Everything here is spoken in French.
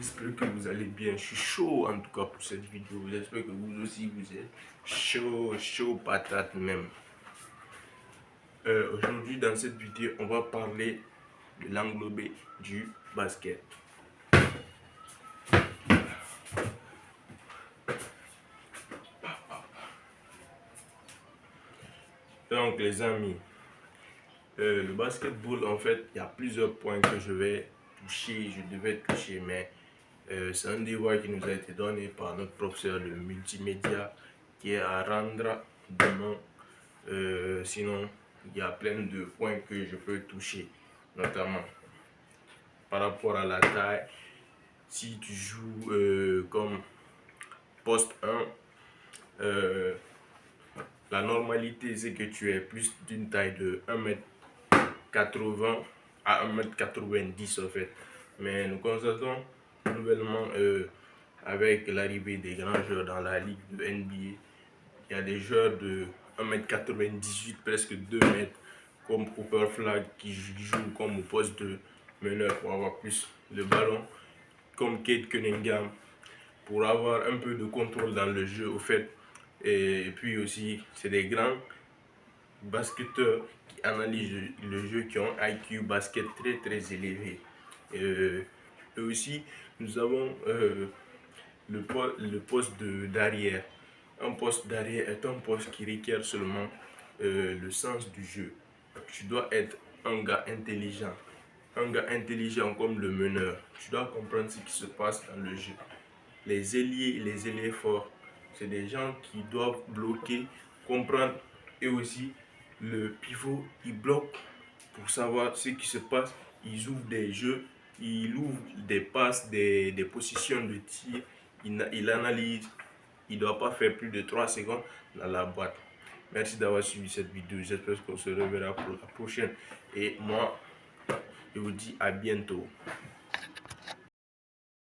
J'espère que vous allez bien. Je suis chaud en tout cas pour cette vidéo. J'espère que vous aussi vous êtes chaud patate même. Aujourd'hui dans cette vidéo, on va parler de l'englobé du basket. Donc les amis, le basketball en fait, il y a plusieurs points que je devais toucher, mais c'est un devoir qui nous a été donné par notre professeur de multimédia qui est à rendre demain. Sinon, il y a plein de points que je peux toucher, notamment par rapport à la taille. Si tu joues comme poste 1, la normalité c'est que tu es plus d'une taille de 1m80 à 1m90 en fait. Mais nous constatons nouvellement avec l'arrivée des grands joueurs dans la ligue de NBA, il y a des joueurs de 1m98, presque 2 mètres, comme Cooper Flag qui joue comme au poste de meneur pour avoir plus le ballon, comme Cade Cunningham pour avoir un peu de contrôle dans le jeu au fait. Et puis aussi, c'est des grands basketteurs qui analysent le jeu, qui ont un IQ basket très élevé. Et aussi, nous avons le poste d'arrière. Un poste d'arrière est un poste qui requiert seulement le sens du jeu. Tu dois être un gars intelligent. Un gars intelligent comme le meneur. Tu dois comprendre ce qui se passe dans le jeu. Les ailiers forts, c'est des gens qui doivent bloquer, comprendre. Et aussi, le pivot, il bloque pour savoir ce qui se passe. Ils ouvrent des jeux, il ouvre des passes, des positions de tir. Il analyse. Il ne doit pas faire plus de 3 secondes dans la boîte. Merci d'avoir suivi cette vidéo. J'espère qu'on se reverra pour la prochaine. Et moi, je vous dis à bientôt.